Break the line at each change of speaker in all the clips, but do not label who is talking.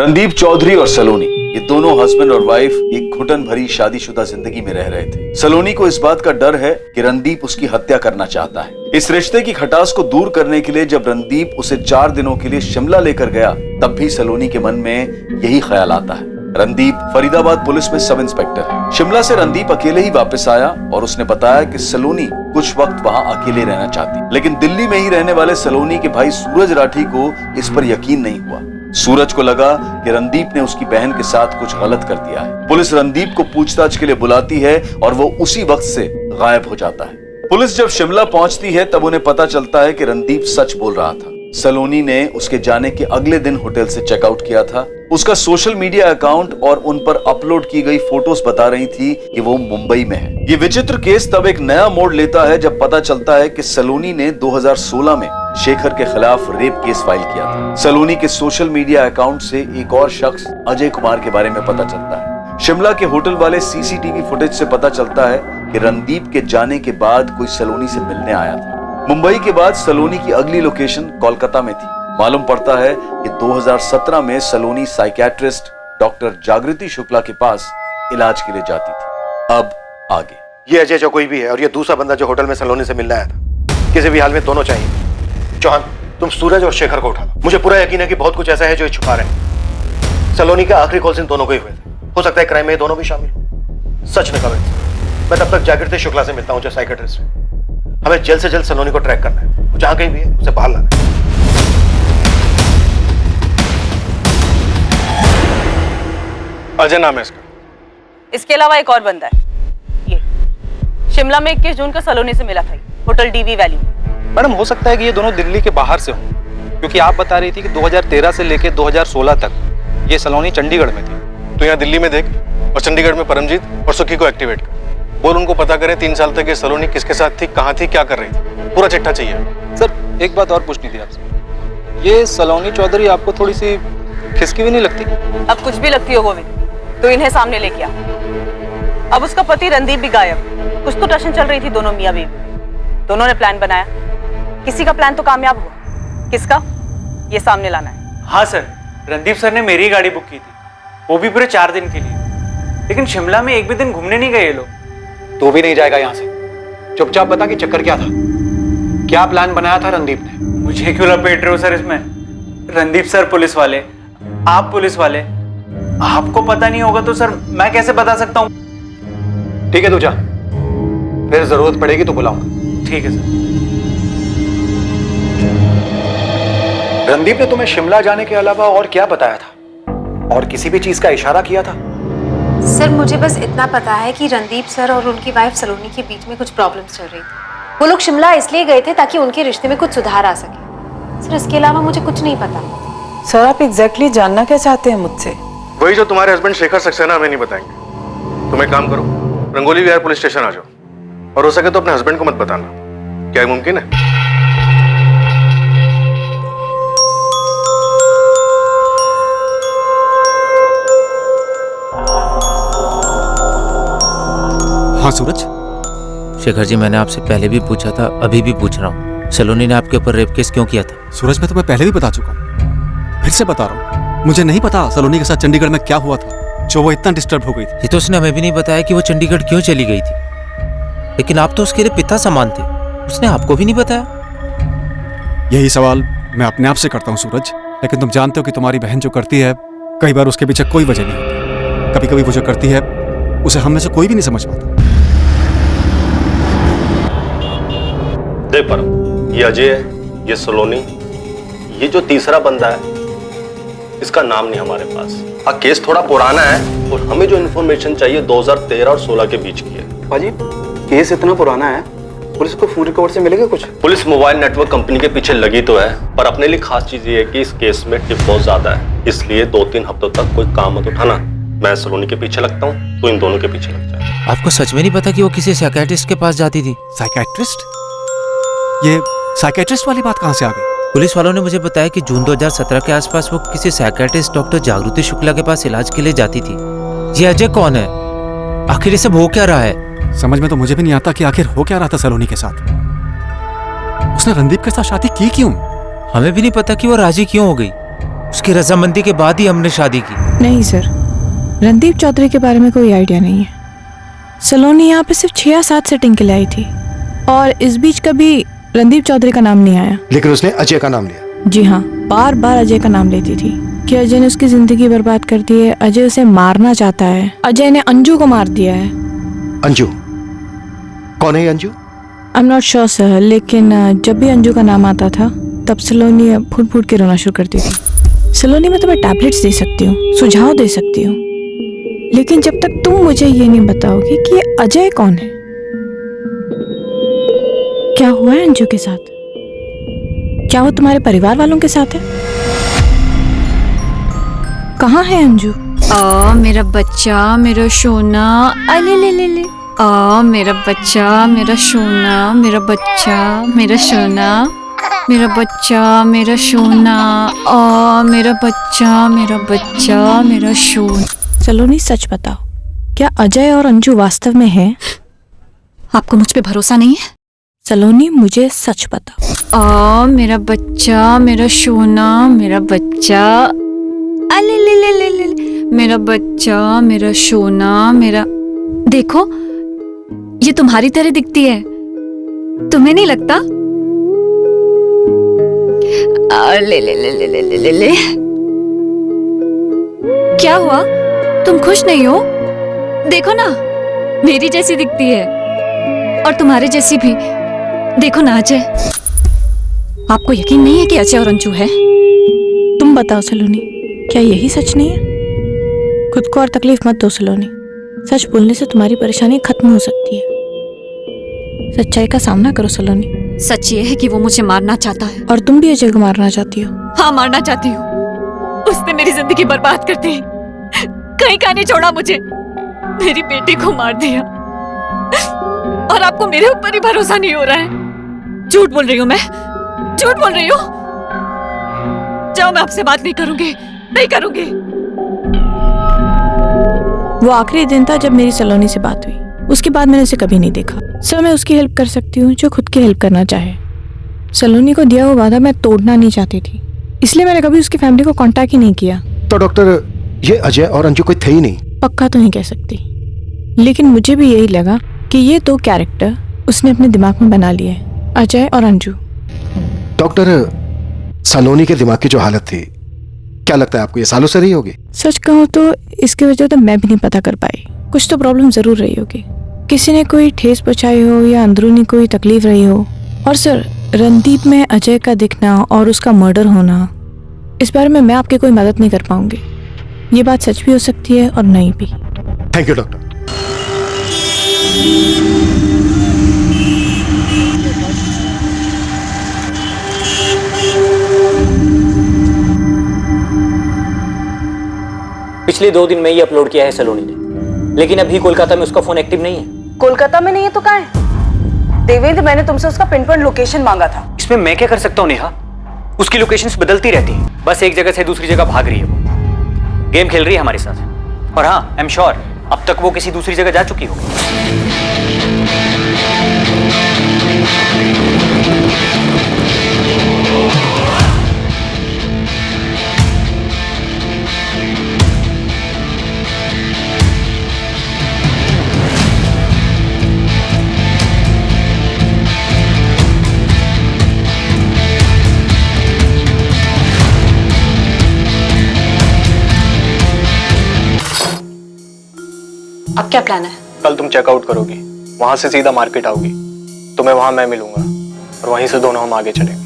रणदीप चौधरी और सलोनी, ये दोनों हस्बैंड और वाइफ एक घुटन भरी शादीशुदा जिंदगी में रह रहे थे। सलोनी को इस बात का डर है कि रणदीप उसकी हत्या करना चाहता है। इस रिश्ते की खटास को दूर करने के लिए जब रणदीप उसे 4 दिनों के लिए शिमला लेकर गया, तब भी सलोनी के मन में यही ख्याल आता है। रणदीप फरीदाबाद पुलिस में सब इंस्पेक्टर है। शिमला से रणदीप अकेले ही वापस आया और उसने बताया कि सलोनी कुछ वक्त वहां अकेले रहना चाहती, लेकिन दिल्ली में ही रहने वाले सलोनी के भाई सूरज राठी को इस पर यकीन नहीं हुआ। सूरज को लगा कि रणदीप ने उसकी बहन के साथ कुछ गलत कर दिया है। पुलिस रणदीप को पूछताछ के लिए बुलाती है और वो उसी वक्त से गायब हो जाता है। पुलिस जब शिमला पहुंचती है तब उन्हें पता चलता है कि रणदीप सच बोल रहा था। सलोनी ने उसके जाने के अगले दिन होटल से चेकआउट किया था। उसका सोशल मीडिया अकाउंट और उन पर अपलोड की गई फोटोज बता रही थी कि वो मुंबई में है। ये विचित्र केस तब एक नया मोड़ लेता है जब पता चलता है कि सलोनी ने 2016 में शेखर के खिलाफ रेप केस फाइल किया था। सलोनी के सोशल मीडिया अकाउंट से एक और शख्स अजय कुमार के बारे में पता चलता है। शिमला के होटल वाले सीसीटीवी फुटेज से पता चलता है कि रणदीप के जाने के बाद कोई सलोनी से मिलने आया था। मुंबई के बाद सलोनी की अगली लोकेशन कोलकाता में थी। मालूम पड़ता है कि 2017 में सलोनी साइकियाट्रिस्ट डॉक्टर जागृति शुक्ला के पास इलाज के लिए जाती थी। अब आगे।
ये अजय जो कोई भी है और ये दूसरा बंदा जो होटल में सलोनी से मिलने आया था, किसी भी हाल में दोनों चाहिए। चौहान, तुम सूरज और शेखर को उठा लो। मुझे पूरा यकीन है कि बहुत कुछ ऐसा है जो ये छुपा रहे हैं। सलोनी का आखिरी कॉल इन दोनों को ही हुए थे। हो सकता है क्राइम में दोनों भी शामिल हो। सच न करो। मैं तब तक जागृति शुक्ला से मिलता हूँ जो साइकियाट्रिस्ट है। हमें जल्द से जल्द सलोनी को ट्रैक करना है। वो जहां कहीं भी है उसे बाहर लाना है।
अजय नाम है इसका।
इसके अलावा एक और बंदा है, ये शिमला में 21 जून को सलोनी से मिला था, होटल डीवी वैली।
मैडम, हो सकता है कि ये दोनों दिल्ली के बाहर से हों, क्योंकि आप बता रही थी कि 2013 से लेकर 2016 तक ये सलोनी चंडीगढ़ में थी। तो यहाँ दिल्ली में देख और चंडीगढ़ में परमजीत और सुखी को एक्टिवेट कर। बोल उनको पता करें 3 साल तक ये सलोनी किसके साथ थी, कहाँ थी, क्या कर रही थी। पूरा चिट्ठा चाहिए।
सर, एक बात और पूछनी थी आपसे। ये सलोनी चौधरी आपको थोड़ी सी खिसकी भी नहीं लगती?
अब कुछ भी लगती हो गोविंद, तो इन्हें सामने लेके आ। अब उसका पति रणदीप भी गायब। कुछ तो टशन चल रही थी दोनों मियां बीवी। दोनों ने प्लान बनाया। किसी का प्लान तो कामयाब हुआ, किसका ये सामने लाना है।
हाँ सर, रणदीप सर ने मेरी गाड़ी बुक की थी, वो भी पूरे 4 दिन के लिए। लेकिन शिमला में एक भी दिन घूमने नहीं गए ये लोग।
तो भी नहीं जाएगा यहाँ से। चुपचाप बता कि चक्कर क्या था, क्या प्लान बनाया था रणदीप ने?
मुझे क्यों लपेट रहे हो सर इसमें? रणदीप सर पुलिस वाले, आप पुलिस वाले, आपको पता नहीं होगा तो सर मैं कैसे बता सकता हूँ?
ठीक है, तू जा, फिर जरूरत पड़ेगी तो बुलाऊंगा।
ठीक है सर।
रणदीप ने तुम्हें शिमला जाने के अलावा और क्या बताया था, और किसी भी चीज का इशारा किया था?
सर, मुझे बस इतना पता है कि रणदीप सर और उनकी वाइफ सलोनी के बीच में कुछ प्रॉब्लम्स चल रही थी। वो लोग शिमला इसलिए गए थे ताकि उनके रिश्ते में कुछ सुधार आ सके। सर, इसके अलावा मुझे कुछ नहीं पता।
सर, आप एग्जैक्टली जानना क्या चाहते हैं मुझसे?
वही जो तुम्हारे हस्बैंड शेखर सक्सेना हमें नहीं बताएंगे। तुम एक काम करो, रंगोली विहार पुलिस स्टेशन आ जाओ, और हो सके तो अपने हस्बैंड को मत बताना। क्या मुमकिन है?
हाँ सूरज।
शेखर जी, मैंने आपसे पहले भी पूछा था, अभी भी पूछ रहा हूँ, सलोनी ने आपके ऊपर रेप केस क्यों किया था?
सूरज, मैं तुम्हें पहले भी बता चुका हूँ, फिर से बता रहा हूँ। मुझे नहीं पता सलोनी के साथ चंडीगढ़ में क्या हुआ था जो वो इतना डिस्टर्ब हो गई थी।
ये तो उसने हमें भी नहीं बताया कि वो चंडीगढ़ क्यों चली गई थी। लेकिन आप तो उसके लिए पिता समान थे, उसने आपको भी नहीं बताया।
यही सवाल मैं अपने आप से करता हूँ सूरज, लेकिन तुम जानते हो कि तुम्हारी बहन जो करती है, कई बार उसके पीछे कोई वजह नहीं होती। कभी कभी वो जो करती है उसे हम में से कोई भी नहीं समझ पाता।
देख पर, ये अजय है, ये सलोनी, ये जो तीसरा बंदा है, इसका नाम नहीं हमारे पास। हाँ, केस थोड़ा पुराना है और हमें जो इन्फॉर्मेशन चाहिए 2013 और 16 के बीच की है।
पाजी, केस इतना पुराना है, पुलिस को फोन रिकॉर्ड से मिलेगा कुछ?
पुलिस मोबाइल नेटवर्क कंपनी के पीछे लगी तो है, पर अपने लिए खास चीज ये है कि इस केस में टिप बहुत ज्यादा है, इसलिए 2-3 हफ्तों तक कोई काम मत उठाना। मैं सलोनी के पीछे लगता हूँ, तो इन दोनों के पीछे लग जाए।
आपको सच में नहीं पता कि वो किसी साइकियाट्रिस्ट के पास जाती थी?
साइकियाट्रिस्ट? ये साइकियाट्रिस्ट वाली बात कहाँ से आ गई?
पुलिस वालों ने मुझे बताया कि जून 2017 के आसपास वो किसी साइकियाट्रिस्ट डॉक्टर जागृति शुक्ला के पास इलाज के लिए जाती थी। ये अजय कौन है? आखिर ये सब हो क्या रहा है?
समझ में तो मुझे भी नहीं आता कि आखिर हो क्या रहा था सलोनी के साथ। उसने रणदीप के साथ शादी की क्यों?
हमें भी नहीं पता कि वो राजी क्यों हो गई। उसकी रजामंदी के बाद ही हमने शादी की।
नहीं सर, रणदीप चौधरी के बारे में कोई आइडिया नहीं है। सलोनी यहाँ पे सिर्फ 6 या 7 सेटिंग के लिए आई थी और इस बीच कभी रणदीप चौधरी का नाम नहीं आया।
लेकिन उसने अजय का नाम लिया।
जी हाँ, बार बार अजय का नाम लेती थी कि अजय ने उसकी जिंदगी बर्बाद कर दी है, अजय उसे मारना चाहता है, अजय ने अंजू को मार दिया है।
अंजू? कौन है ये Anju?
I am not sure sir, लेकिन जब भी अंजू का नाम आता था तब सलोनी फूट फूट के रोना शुरू करती थी। सलोनी, मैं तुम्हें टैबलेट्स दे सकती हूँ, सुझाव दे सकती हूँ, लेकिन जब तक तुम मुझे ये नहीं बताओगे कि ये अजय कौन है, क्या हुआ है अंजू के साथ, क्या वो तुम्हारे परिवार वालों के साथ है, कहाँ है अंजू?
मेरा बच्चा, मेरा सोना, अले ले ले ले। मेरा बच्चा, मेरा सोना, मेरा बच्चा, मेरा सोना, मेरा बच्चा, मेरा सोना, मेरा बच्चा, मेरा बच्चा, मेरा सोना।
सलोनी, सच बताओ, क्या अजय और अंजू वास्तव में हैं?
आपको मुझ पे भरोसा नहीं है?
सलोनी, मुझे सच बताओ।
मेरा बच्चा, मेरा सोना, मेरा बच्चा, अले ले ले ले ले, मेरा बच्चा, मेरा सोना, मेरा। देखो, ये तुम्हारी तरह दिखती है, तुम्हें नहीं लगता? ले ले ले ले ले ले ले ले। क्या हुआ, तुम खुश नहीं हो? देखो ना, मेरी जैसी दिखती है और तुम्हारे जैसी भी। देखो ना अजय, आपको यकीन नहीं है कि अजय और अंजू है?
तुम बताओ सलोनी, क्या यही सच नहीं है? खुद को और तकलीफ मत दो सलोनी, सच बोलने से तुम्हारी परेशानी खत्म हो सकती है। सच्चाई का सामना करो सलोनी।
सच ये है कि वो मुझे मारना चाहता है।
और तुम भी अजय को मारना चाहती हो?
हाँ, मारना चाहती हूँ। उसने मेरी जिंदगी बर्बाद कर दी, कहीं का नहीं छोड़ा मुझे, मेरी बेटी को मार दिया, और आपको मेरे ऊपर ही भरोसा नहीं हो रहा है। झूठ बोल रही हूँ मैं, झूठ बोल रही हूँ। जाओ, मैं आपसे बात नहीं करूंगी, नहीं करूंगी।
वो आखिरी दिन था जब मेरी सलोनी से बात हुई, उसके बाद मैंने उसे कभी नहीं देखा। सर, मैं उसकी हेल्प कर सकती हूँ जो खुद की हेल्प करना चाहे। सलोनी को दिया हुआ वादा मैं तोड़ना नहीं चाहती थी, इसलिए मैंने कभी उसकी फैमिली को कांटेक्ट ही नहीं किया।
तो डॉक्टर, ये अजय और अंजू कोई थे ही नहीं?
पक्का तो नहीं कह सकती, लेकिन मुझे भी यही लगा कि ये 2 कैरेक्टर उसने अपने दिमाग में बना लिए, अजय और अंजू।
डॉक्टर, सलोनी के दिमाग की जो हालत थी, क्या लगता है आपको ये सालों से रही होगी?
सच कहूँ तो इसकी वजह तो मैं भी नहीं पता कर पाई। कुछ तो प्रॉब्लम जरूर रही होगी, किसी ने कोई ठेस पहुंचाई हो या अंदरूनी कोई तकलीफ रही हो। और सर, रणदीप में अजय का दिखना और उसका मर्डर होना, इस बारे में मैं आपकी कोई मदद नहीं कर पाऊंगी। ये बात सच भी हो सकती है और नहीं भी।
Thank you doctor.
पिछले 2 दिन में ही अपलोड किया है सलोनी ने, लेकिन अभी कोलकाता में उसका फोन एक्टिव नहीं है।
कोलकाता में नहीं है तो कहाँ है? देवेंद्र, मैंने तुमसे उसका पिन पॉइंट लोकेशन मांगा था।
इसमें मैं क्या कर सकता हूँ नेहा? उसकी लोकेशंस बदलती रहती है, बस एक जगह से दूसरी जगह भाग रही है। वो गेम खेल रही है हमारे साथ। और हाँ, आई एम श्योर अब तक वो किसी दूसरी जगह जा चुकी होगी।
अब क्या प्लान है?
कल तुम चेकआउट करोगी, वहां से सीधा मार्केट आओगी, तुम्हें वहां मैं मिलूंगा और वहीं से दोनों हम आगे चलेंगे।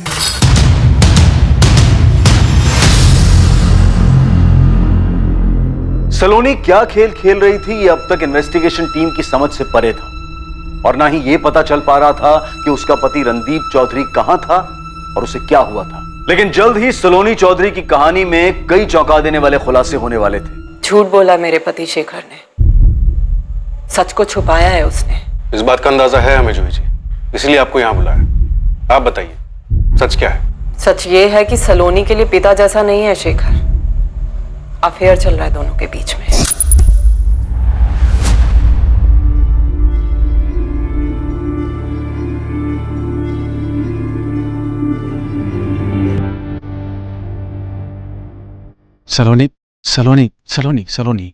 सलोनी क्या खेल खेल रही थी, ये अब तक इन्वेस्टिगेशन टीम की समझ से परे था, और ना ही ये पता चल पा रहा था कि उसका पति रणदीप चौधरी कहां था और उसे क्या हुआ था। लेकिन जल्द ही सलोनी चौधरी की कहानी में कई चौंका देने वाले खुलासे होने वाले थे।
झूठ बोला मेरे पति शेखर ने, सच को छुपाया है उसने।
इस बात का अंदाजा है हमें जूही जी, इसलिए आपको यहाँ बुलाया। आप बताइए, सच क्या है?
सच ये है कि सलोनी के लिए पिता जैसा नहीं है शेखर, अफेयर चल रहा है दोनों के बीच में।
सलोनी सलोनी सलोनी सलोनी,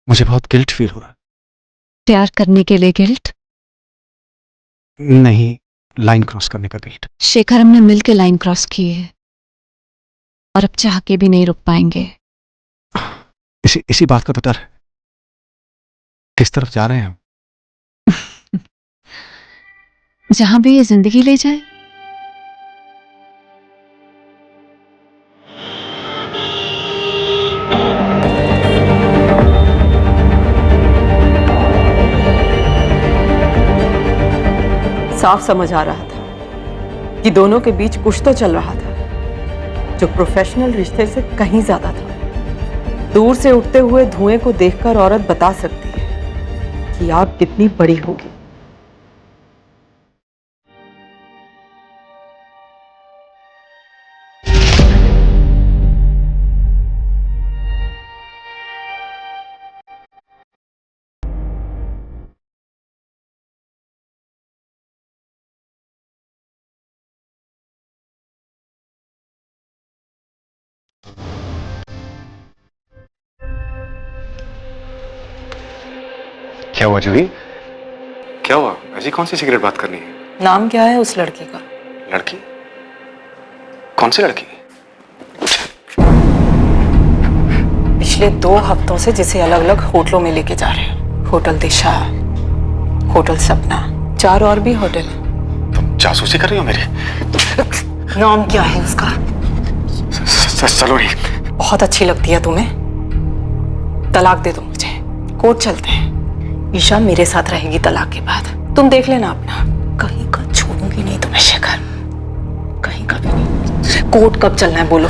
मुझे बहुत गिल्ट फील हो रहा है।
प्यार करने के लिए गिल्ट?
नहीं, लाइन क्रॉस करने का गिल्ट।
शेखर, हमने मिलकर लाइन क्रॉस की है और अब चाह के भी नहीं रुक पाएंगे।
इसी बात का तो डर है। किस तरफ जा रहे हैं हम?
जहां भी ये जिंदगी ले जाए।
साफ समझ आ रहा था कि दोनों के बीच कुछ तो चल रहा था जो प्रोफेशनल रिश्ते से कहीं ज्यादा था। दूर से उठते हुए धुएं को देखकर औरत बता सकती है कि आग कितनी बड़ी होगी।
क्या हुआ जूही? क्या हुआ? ऐसी कौन सी सिगरेट बात करनी है?
नाम क्या है उस लड़की का?
लड़की? कौन सी लड़की?
पिछले 2 हफ्तों से जिसे अलग अलग होटलों में लेके जा रहे हो। होटल दिशा, होटल सपना, 4 और भी होटल।
तुम जासूसी कर रही हो मेरे?
नाम क्या है उसका?
सलोनी।
बहुत अच्छी लगती है तुम्हें? तलाक दे दो मुझे, कोर्ट चलते हैं। ईशा मेरे साथ रहेगी तलाक के बाद। तुम देख लेना अपना। कहीं का छोड़ूंगी नहीं तुम्हें शेखर, कहीं का भी नहीं। कोर्ट कब चलना है बोलो?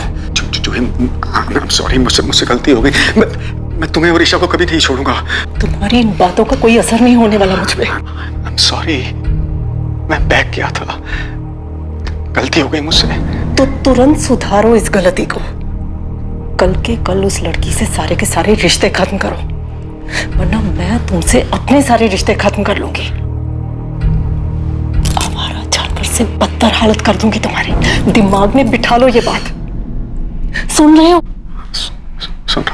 सॉरी, मुझसे गलती हो गई। मैं तुम्हें और ईशा को कभी नहीं छोड़ूंगा।
तुम्हारी इन बातों का कोई असर नहीं होने वाला मुझ पे।
I'm sorry, मैं बहक गया था, गलती हो गई मुझसे।
तो तुरंत सुधारो इस गलती को। कल के कल उस लड़की से सारे के सारे रिश्ते खत्म करो, वरना मैं तुमसे अपने सारे रिश्ते खत्म कर लूंगी। आवारा जानवर से बदतर हालत कर दूंगी तुम्हारी। दिमाग में बिठा लो ये बात। सुन रहे हो?
सुन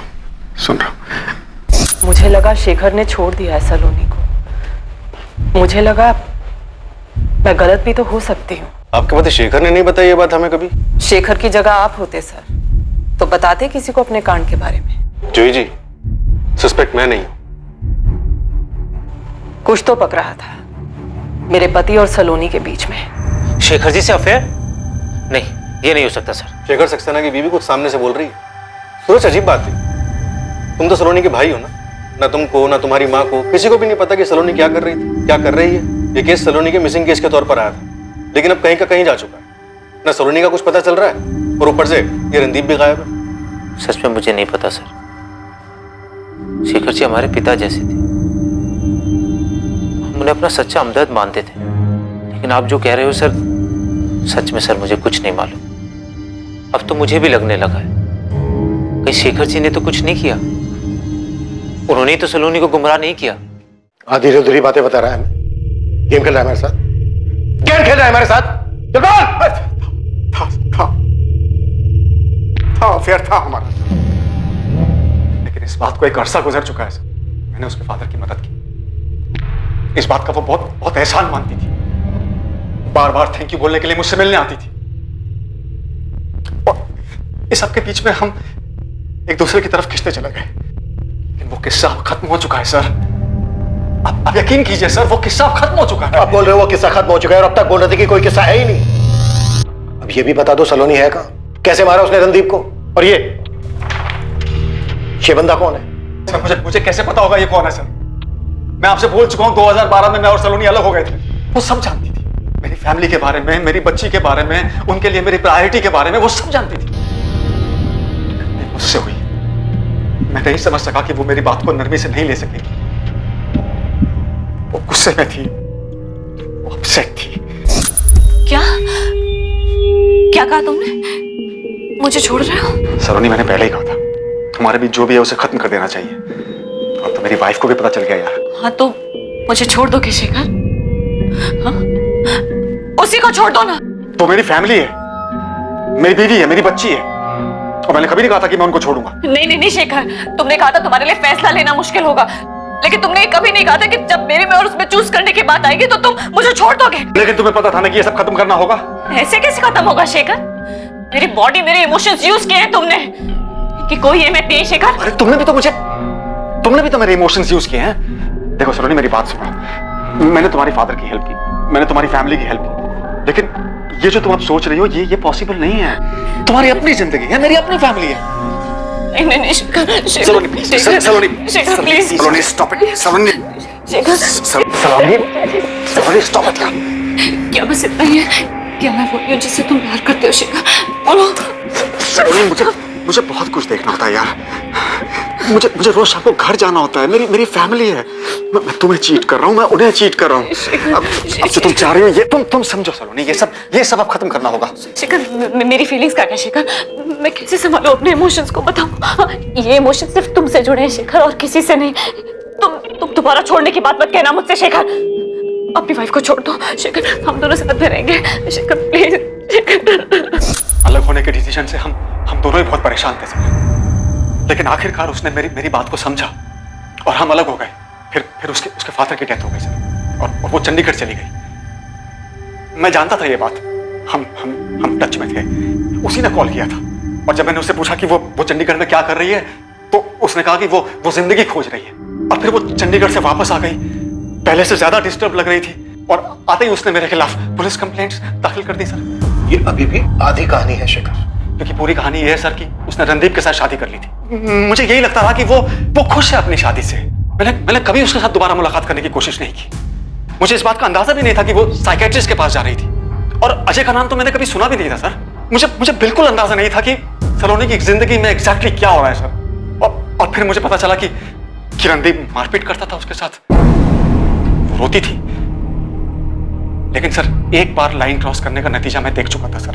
रहा हूं।
मुझे लगा शेखर ने छोड़ दिया है सलोनी को। मुझे लगा मैं गलत भी तो हो सकती हूँ।
आपके पति शेखर ने नहीं बताई ये बात हमें कभी?
शेखर की जगह आप होते सर तो बताते किसी को अपने कांड के बारे में।
जूही जी, सस्पेक्ट मैं नहीं हूं।
कुछ तो पक रहा था मेरे पति और सलोनी के बीच में।
शेखर जी से अफेयर? नहीं, ये नहीं हो सकता सर।
शेखर सक्सेना की बीवी कुछ सामने से बोल रही है। सूरज, अजीब बात है, तुम तो सलोनी के भाई हो ना तुमको ना तुम्हारी माँ को किसी को भी नहीं पता कि सलोनी क्या कर रही थी, क्या कर रही है। ये केस सलोनी के मिसिंग केस के तौर पर आया था, लेकिन अब कहीं का कहीं जा चुका है। ना सलोनी का कुछ पता चल रहा है और ऊपर से ये रणदीप भी गायब है।
सच में मुझे नहीं पता सर। शेखर जी हमारे पिता जैसे थे, हम उन्हें अपना सच्चा हमदर्द मानते थे। लेकिन आप जो कह रहे हो सर, सच में सर मुझे कुछ नहीं मालूम। अब तो मुझे भी लगने लगा है कहीं शेखर जी ने तो कुछ नहीं किया। उन्होंने तो सलोनी को गुमराह नहीं किया।
आधी अधूरी बातें बता रहा है हमें। गेम खेल रहा है हमारे साथ, गेम खेल रहा है हमारे साथ।
था अफेयर था हमारा, लेकिन इस बात को एक अरसा गुजर चुका है सर। मैंने उसके फादर की मदद की, इस बात का वो बहुत बहुत एहसान मानती थी। बार बार थैंक यू बोलने के लिए मुझसे मिलने आती थी। और इस सब के बीच में हम एक दूसरे की तरफ खिंचते चले गए। लेकिन वो किस्सा अब खत्म हो चुका है सर। अब यकीन कीजिए सर, वो किस्सा अब खत्म हो चुका है।
आप बोल रहे हो वो किस्सा खत्म हो चुका है और अब तक बोल रहे थे कि कोई किस्सा है ही नहीं। अब ये भी बता दो सलोनी है कहां? कैसे मारा उसने रणदीप को? और ये बंदा कौन है?
सर मुझे कैसे पता होगा ये कौन है सर? मैं आपसे बोल चुका हूं 2012 में मैं और सलोनी अलग हो गए थे। वो सब जानती थी, मेरी फैमिली के बारे में, मेरी बच्ची के बारे में, उनके लिए मेरी प्रायोरिटी के बारे में, वो सब जानती थी। मुझसे हुई, मैं नहीं समझ सका कि वो मेरी बात को नरमी से नहीं ले सकेगी। वो गुस्से में थी, वो अपसेट थी।
क्या क्या कहा तुमने? मुझे छोड़ रहे हो?
सलोनी, मैंने पहले ही कहा था हमारे बीच जो भी है उसे खत्म कर देना चाहिए। अब तो मेरी वाइफ को भी पता चल गया यार।
हाँ तो मुझे छोड़ दो शेखर। हाँ? उसी को छोड़ दो ना।
तो मेरी फैमिली है, मेरी बीवी है, मेरी बच्ची है,
और मैंने कभी नहीं कहा था कि मैं उनको छोड़ूंगा।
नहीं नहीं नहीं शेखर, तुमने कहा था तुम्हारे लिए फैसला लेना मुश्किल होगा, लेकिन तुमने कभी नहीं कहा था कि जब मेरे में और उसमें चूज करने की बात आएगी तो तुम मुझे छोड़ दोगे।
लेकिन तुम्हें पता था ना कि ये सब खत्म करना होगा।
ऐसे कैसे खत्म होगा शेखर? मेरी बॉडी, मेरे इमोशंस यूज किए हैं तुमने, कि कोई अहमियत नहीं है शेखर।
अरे तुमने भी तो मेरे इमोशंस यूज किए हैं। देखो सलोनी, मेरी बात सुनो। मैंने तुम्हारी फादर की हेल्प की, मैंने तुम्हारी फैमिली की हेल्प की, लेकिन ये जो तुम अब सोच रही हो ये पॉसिबल नहीं है। तुम्हारी अपनी जिंदगी है, मेरी अपनी फैमिली है।
नहीं Shekhar,
Saloni please,
Shekhar please,
Saloni stop it, Saloni stop it.
क्या बस इतना ही है? क्या मैं वो हूँ जिससे तुम प्यार करते हो शेखर? बोलो।
सलोनी, मुझे बहुत कुछ देखना होता है यार। मुझे रोज शाम को घर जाना होता है, मेरी फैमिली है। मैं तुम्हें चीट कर रहा हूँ, मैं उन्हें चीट कर रहा हूँ। अब जो तुम चाह रही हो ये तुम समझो सलोनी, ये सब अब खत्म करना होगा।
शेखर, मेरी फीलिंग्स क्या है शेखर? मैं कैसे संभालूं अपने इमोशंस को, बताओ। ये इमोशंस सिर्फ तुमसे जुड़े हैं शेखर, और किसी से नहीं। तुम दोबारा छोड़ने की बात मत कहना मुझसे शेखर। अपनी वाइफ को छोड़ दो शेखर, हम दोनों साथ में रहेंगे शेखर, प्लीज शेखर।
अलग होने के डिसीजन से हम दोनों ही बहुत परेशान थे सर, लेकिन आखिरकार उसने मेरी बात को समझा और हम अलग हो गए। फिर उसके फादर की डेथ हो गई सर, और वो चंडीगढ़ चली गई। मैं जानता था ये बात, हम टच में थे। उसी ने कॉल किया था, और जब मैंने उससे पूछा कि वो चंडीगढ़ में क्या कर रही है, तो उसने कहा कि वो जिंदगी खोज रही है। और फिर वो चंडीगढ़ से वापस आ गई, पहले से ज्यादा डिस्टर्ब लग रही थी, और आते ही उसने मेरे खिलाफ पुलिस कंप्लेंट्स दाखिल कर दी सर।
ये अभी भी आधी कहानी है शेखर,
क्योंकि पूरी कहानी ये है सर कि उसने रणदीप के साथ शादी कर ली थी। मुझे यही लगता था कि वो खुश है अपनी शादी से। मैंने कभी उसके साथ दोबारा मुलाकात करने की कोशिश नहीं की। मुझे इस बात का अंदाजा भी नहीं था कि वो साइकियाट्रिस्ट के पास जा रही थी, और अजय का नाम तो मैंने कभी सुना भी नहीं था सर। मुझे बिल्कुल अंदाजा नहीं था कि सलोनी की जिंदगी में एग्जैक्टली क्या हो रहा है सर। और फिर मुझे पता चला कि रणदीप मारपीट करता था उसके साथ, वो रोती थी। लेकिन सर, एक बार लाइन क्रॉस करने का नतीजा मैं देख चुका था सर,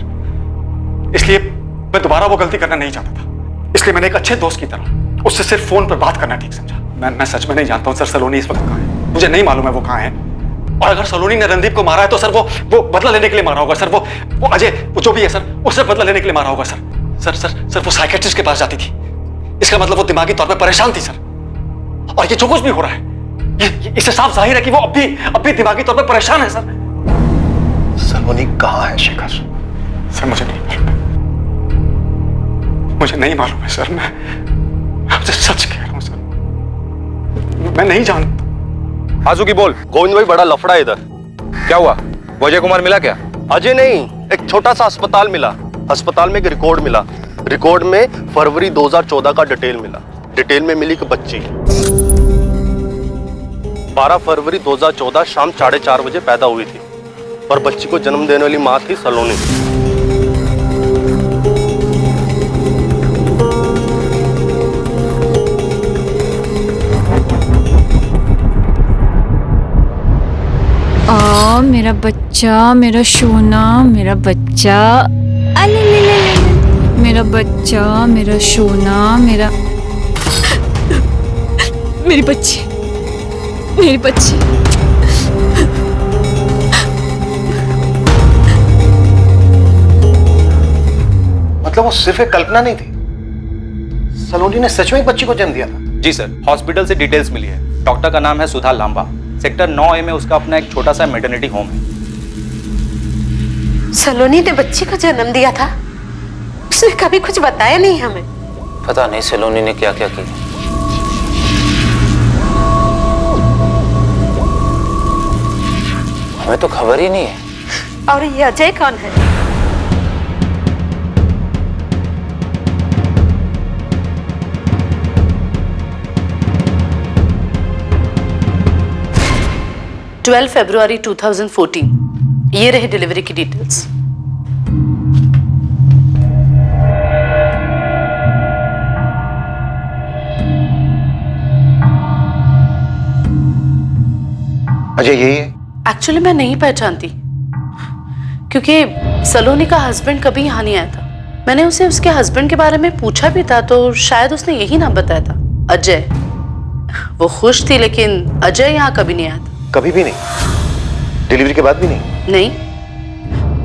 इसलिए मैं दोबारा वो गलती करना नहीं चाहता था। इसलिए मैंने एक अच्छे दोस्त की तरह उससे सिर्फ फोन पर बात करना ठीक समझा। मैं सच में नहीं जानता हूँ सर सलोनी इस वक्त कहाँ है, मुझे नहीं मालूम है वो कहाँ है। और अगर सलोनी ने रणदीप को मारा है तो सर वो बदला लेने के लिए मारा होगा सर। वो अजय, वो जो भी है सर, उससे बदला लेने के लिए मारा होगा सर। वो साइकियाट्रिस्ट के पास जाती थी, इसका मतलब वो दिमागी तौर पर परेशान थी सर। और ये जो कुछ भी हो रहा है, इससे साफ जाहिर है कि वो अब भी दिमागी तौर पर परेशान है सर।
सलोनी कहाँ है शेखर?
सर मुझे नहीं मालूम है, मुझे नहीं मालूम है सर। मैं आपसे सच कह रहा हूँ सर, मैं नहीं जानता।
आजू की बोल।
गोविंद भाई, बड़ा लफड़ा है इधर।
क्या हुआ? अजय कुमार मिला क्या?
अजय नहीं, एक छोटा सा अस्पताल मिला। अस्पताल में एक रिकॉर्ड मिला। रिकॉर्ड में फरवरी 2014 का डिटेल मिला। डिटेल में मिली कि बच्ची 12 फरवरी 2014 शाम 4:30 बजे पैदा हुई थी, और बच्ची को जन्म देने वाली मां थी सलोनी।
मेरा बच्चा, मेरा सोना, मेरा बच्चा, मेरा बच्चा, मेरा सोना, मेरी बच्ची, मेरी बच्ची।
मतलब वो सिर्फ एक कल्पना नहीं थी, सलोनी ने सच में एक बच्ची को जन्म दिया था।
जी सर, हॉस्पिटल से डिटेल्स मिली है। डॉक्टर का नाम है सुधा लांबा। सेक्टर 9A में उसका अपना एक छोटा सा मैटरनिटी होम है।
सलोनी ने बच्ची को जन्म दिया था? उसने कभी कुछ बताया नहीं हमें।
पता नहीं सलोनी ने क्या क्या किया। हमें तो खबर ही नहीं है।
और ये अजय कौन है? फरवरी 2014। ये रहे डिलीवरी की डिटेल्स।
अजय यही है?
एक्चुअली मैं नहीं पहचानती, क्योंकि सलोनी का हस्बैंड कभी यहाँ नहीं आया था। मैंने उसे उसके हस्बैंड के बारे में पूछा भी था, तो शायद उसने यही नाम बताया था, अजय। वो खुश थी, लेकिन अजय यहाँ कभी नहीं आया था।
कभी भी नहीं? डिलीवरी के बाद भी नहीं?
नहीं।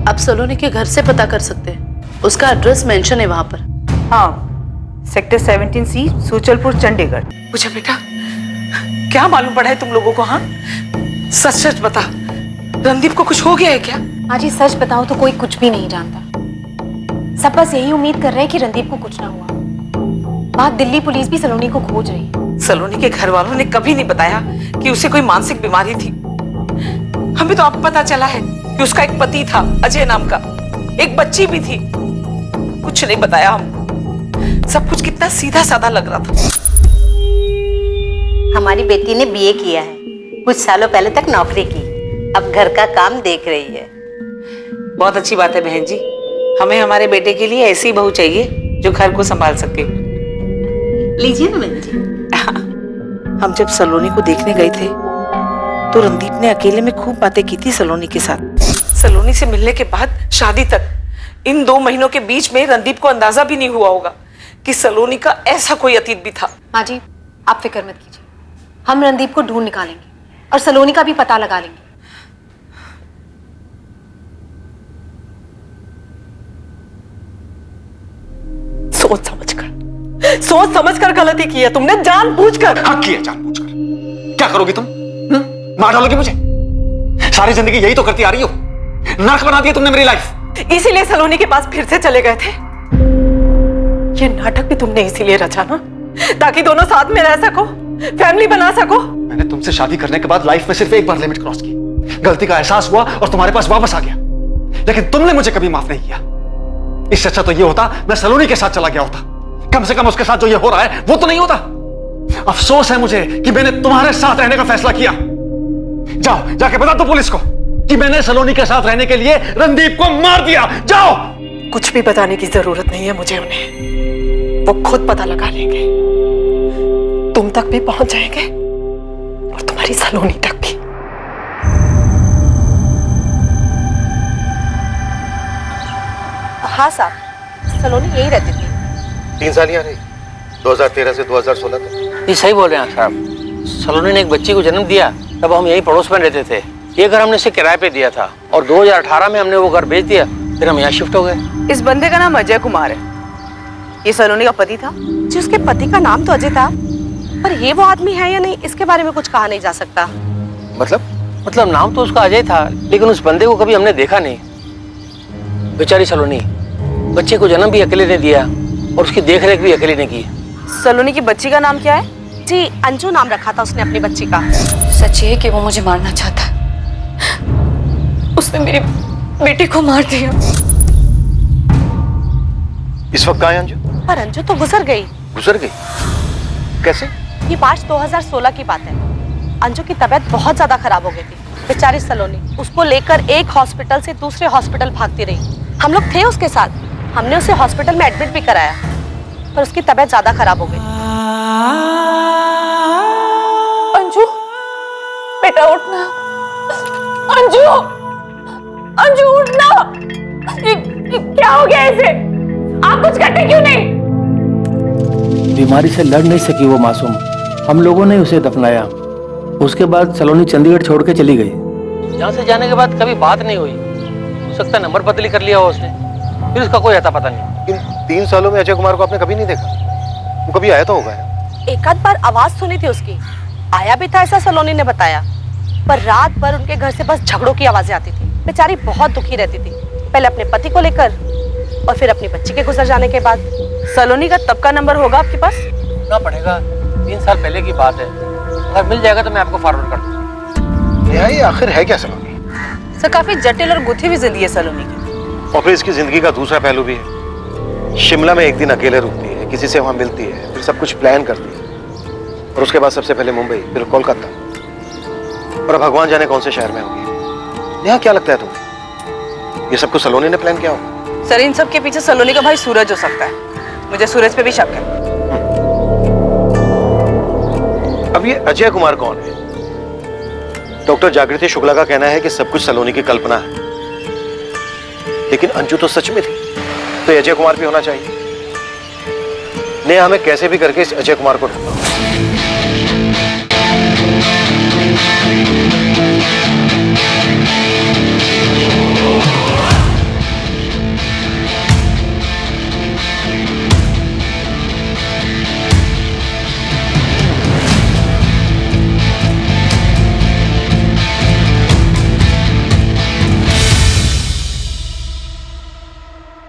आप सलोनी के घर से पता कर सकते हैं, उसका एड्रेस मेंशन है वहां पर।
हाँ, सेक्टर 17C, सूचलपुर, चंडीगढ़।
मुझे बेटा क्या मालूम पड़ा है तुम लोगों को? हाँ, सच सच बता, रणदीप को कुछ हो गया है क्या?
माँ जी सच बताओ तो कोई कुछ भी नहीं जानता। सब बस यही उम्मीद कर रहे हैं कि रणदीप को कुछ ना हुआ। माँ, दिल्ली पुलिस भी सलोनी को खोज रही है।
सलोनी के घर वालों ने कभी नहीं बताया कि उसे कोई मानसिक बीमारी थी। हमें तो अब पता चला है कि उसका एक पति था, अजय नाम का, एक बच्ची भी थी। कुछ नहीं बताया हमको। सब कुछ कितना सीधा साधा लग रहा था।
हमारी बेटी ने बीए किया है, कुछ सालों पहले तक नौकरी की, अब घर का काम देख रही है।
बहुत अच्छी बात है बहन जी। हमें हमारे बेटे के लिए ऐसी बहू चाहिए जो घर को संभाल सके।
लीजिए ना बहन जी।
हम जब सलोनी को देखने गए थे तो रणदीप ने अकेले में खूब बातें की थी सलोनी के साथ। सलोनी से मिलने के बाद शादी तक इन 2 महीनों के बीच में रणदीप को अंदाजा भी नहीं हुआ होगा कि सलोनी का ऐसा कोई अतीत भी था।
माँ जी, आप फिक्र मत कीजिए, हम रणदीप को ढूंढ निकालेंगे और सलोनी का भी पता लगा लेंगे।
सोच समझ कर गलती की है तुमने, जानबूझकर।
हाँ, की है जानबूझकर। क्या करोगी तुम? मार डालोगी मुझे? सारी जिंदगी यही तो करती आ रही हो। नर्क बना दिया तुमने मेरी लाइफ।
इसीलिए सलोनी के पास फिर से चले गए थे। ये नाटक भी तुमने इसीलिए रचा ना, ताकि दोनों साथ में रह सको, फैमिली बना सको।
मैंने तुमसे शादी करने के बाद लाइफ में सिर्फ एक बार लिमिट क्रॉस की, गलती का एहसास हुआ और तुम्हारे पास वापस आ गया, लेकिन तुमने मुझे कभी माफ नहीं किया। इससे अच्छा तो ये होता मैं सलोनी के साथ चला गया होता। कम से कम उसके साथ जो ये हो रहा है वो तो नहीं होता। अफसोस है मुझे कि मैंने तुम्हारे साथ रहने का फैसला किया। जाओ, जाके बता दो पुलिस को कि मैंने सलोनी के साथ रहने के लिए रणदीप को मार दिया। जाओ।
कुछ भी बताने की जरूरत नहीं है मुझे उन्हें, वो खुद पता लगा लेंगे। तुम तक भी पहुंच जाएंगे और तुम्हारी सलोनी तक भी।
हाँ साहब, सलोनी यही रहती थी।
3 साल यहाँ रही, 2013 से 2016 तक।
ये सही बोल रहे हैं साहब। सलोनी ने एक बच्ची को जन्म दिया, तब हम यही पड़ोस में रहते थे। ये घर हमने इसे किराए पे दिया था और 2018 में हमने वो घर बेच दिया, फिर हम यहाँ शिफ्ट हो गए।
इस बंदे का नाम अजय कुमार है। ये सलोनी का पति था।
जी, उसके पति का नाम तो अजय था, पर ये वो आदमी है या नहीं इसके बारे में कुछ कहा नहीं जा सकता।
मतलब नाम तो उसका अजय था, लेकिन उस बंदे को कभी हमने देखा नहीं। बेचारी सलोनी बच्चे को जन्म भी अकेले ने दिया और उसकी देखरेख भी अकेले ने की।
सलोनी की बच्ची का नाम क्या है?
जी, अंजू नाम रखा था उसने अपनी बच्ची का।
सच ये है कि वो मुझे मारना चाहता है। उसने मेरी बेटी को मार दिया।
इस वक्त कहाँ है अंजू?
पर अंजू तो गुजर गई।
गुजर गई? कैसे?
ये मार्च 2016 की बात है। अंजू की तबीयत बहुत ज्यादा खराब हो गई थी। बेचारी सलोनी उसको लेकर एक हॉस्पिटल से दूसरे हॉस्पिटल भागती रही। हम लोग थे उसके साथ, हमने उसे हॉस्पिटल में एडमिट भी कराया, पर उसकी तबीयत ज्यादा खराब हो गई।
अंजू, बेटा उठना। अंजू, अंजू उठना। ये क्या हो गया इसे? आप कुछ करते क्यों नहीं?
बीमारी से लड़ नहीं सकी वो मासूम, हम लोगों ने उसे दफनाया। उसके बाद सलोनी चंडीगढ़ छोड़ के चली गई। यहाँ से जाने के बाद कभी बात नहीं हुई। हो सकता है नंबर बदली कर लिया हो उसने, फिर उसका कोई अता पता नहीं।
इन 3 सालों में अजय कुमार को आपने कभी नहीं देखा? वो कभी आया तो होगा।
एक आध बार आवाज सुनी थी उसकी, आया भी था ऐसा सलोनी ने बताया, पर रात भर उनके घर से बस झगड़ों की आवाजें आती थी। बेचारी बहुत दुखी रहती थी, पहले अपने पति को लेकर और फिर अपनी बच्ची के गुजर जाने के बाद।
सलोनी का तब का नंबर होगा आपके पास?
ना पड़ेगा, 3 साल पहले की बात है। अगर मिल जाएगा तो मैं आपको फॉरवर्ड कर दूंगा।
ये आखिर है क्या सलोनी?
सर, काफी जटिल और गुथी हुई जिंदगी है सलोनी की।
और फिर इसकी जिंदगी का दूसरा पहलू भी है। शिमला में एक दिन अकेले रुकती है, किसी से वहां मिलती है, फिर सब कुछ प्लान करती है और उसके बाद सबसे पहले मुंबई, फिर कोलकाता और भगवान जाने कौन से शहर में होगी। यहाँ क्या लगता है तुम्हें, ये सब कुछ सलोनी ने प्लान किया होगा?
सर, इन सब के पीछे सलोनी का भाई सूरज हो सकता है। मुझे सूरज पे भी शक है।
अब ये अजय कुमार कौन है? डॉक्टर जागृति शुक्ला का कहना है कि सब कुछ सलोनी की कल्पना है, लेकिन अंजू तो सच में थी, तो अजय कुमार भी होना चाहिए। नेहा हमें कैसे भी करके इस अजय कुमार को ढूंढो।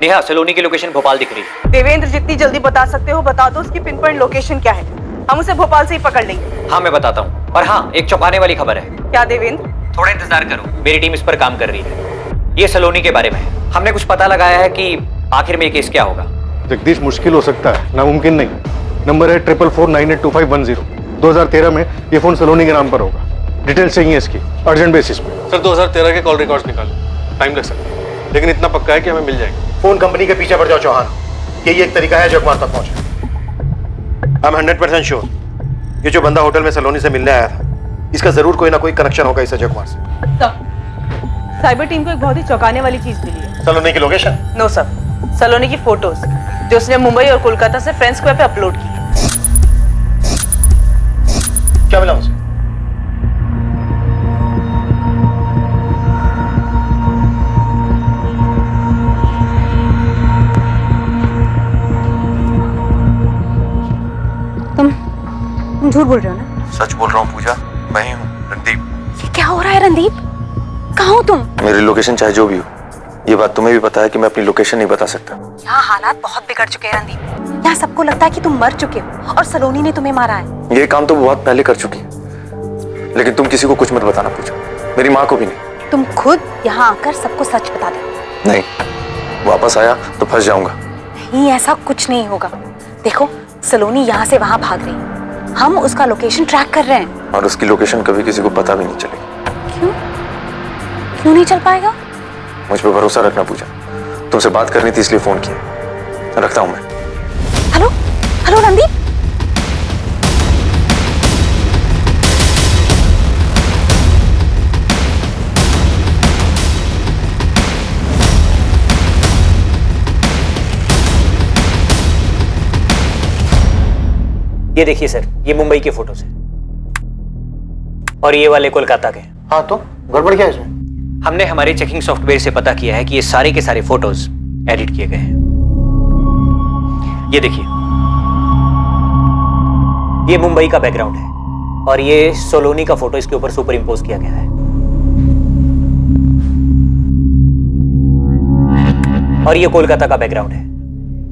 नेहा, सलोनी की लोकेशन भोपाल दिख रही है।
देवेंद्र, जितनी जल्दी बता सकते हो बता दो, उसकी पिन पॉइंट लोकेशन क्या है। हम उसे भोपाल से ही पकड़ लेंगे।
हाँ, मैं बताता हूँ। और हाँ, एक चौंकाने वाली खबर है।
क्या देवेंद्र?
थोड़ा इंतजार करो, मेरी टीम इस पर काम कर रही है। ये सलोनी के बारे में है। हमने कुछ पता लगाया है कि आखिर में ये केस क्या होगा।
जगदीश, मुश्किल हो सकता है, नामुमकिन नहीं। नंबर है 4449825110। 2013 में ये फोन सलोनी के नाम पर होगा। डिटेल्स चाहिए इसकी, अर्जेंट बेसिस पे। सर 2013 के कॉल रिकॉर्ड्स निकालो, टाइम लग सकता है, लेकिन इतना पक्का है कि हमें मिल जाएंगे।
फोन कंपनी के पीछे पड़ जाओ चौहान, यही एक तरीका है जगमार तक पहुंचे। आई एम 100% श्योर ये जो बंदा होटल में सलोनी से मिलने आया था, इसका जरूर कोई ना कोई कनेक्शन होगा इस जगमार से।
साइबर टीम को एक बहुत ही चौंकाने वाली चीज मिली है।
सलोनी की लोकेशन?
नो सर, सलोनी की फोटोज जो उसने मुंबई और कोलकाता से फ्रेंड्स स्क्वायर पे अपलोड की।
क्या मिला उसे?
तुम झूठ बोल रहे हो ना?
सच बोल रहा हूँ पूजा, मैं ही हूँ रणदीप।
ये क्या हो रहा है रणदीप? कहाँ हो तुम?
मेरी लोकेशन चाहे जो भी हो, ये बात तुम्हें भी पता है कि मैं अपनी लोकेशन नहीं बता सकता।
यहाँ हालात बहुत बिगड़ चुके हैं रणदीप। यहाँ सबको लगता है कि तुम मर चुके हो और सलोनी ने तुम्हें मारा है।
ये काम तो बहुत पहले कर चुकी है, लेकिन तुम किसी को कुछ मत बताना पूजा, मेरी माँ को भी नहीं।
तुम खुद यहाँ आकर सबको सच बता दो।
नहीं, वापस आया तो फंस जाऊंगा।
नहीं, ऐसा कुछ नहीं होगा। देखो, सलोनी यहाँ से वहाँ भाग रही, हम उसका लोकेशन ट्रैक कर रहे हैं।
और उसकी लोकेशन कभी किसी को पता भी नहीं चलेगी।
क्यों? क्यों नहीं चल पाएगा?
मुझ पर भरोसा रखना पूजा, तुमसे बात करनी थी इसलिए फोन किया। रखता हूँ मैं।
Hello hello Randeep.
ये देखिए सर, ये मुंबई के फोटोज हैं और ये वाले कोलकाता के।
हाँ, तो गड़बड़ क्या है इसमें?
हमने हमारे चेकिंग सॉफ्टवेयर से पता किया है कि ये सारे के सारे फोटोज एडिट किए गए हैं। ये देखिए, ये मुंबई का बैकग्राउंड है और ये सोलोनी का फोटो इसके ऊपर सुपर इम्पोज किया गया है। और ये कोलकाता का बैकग्राउंड है,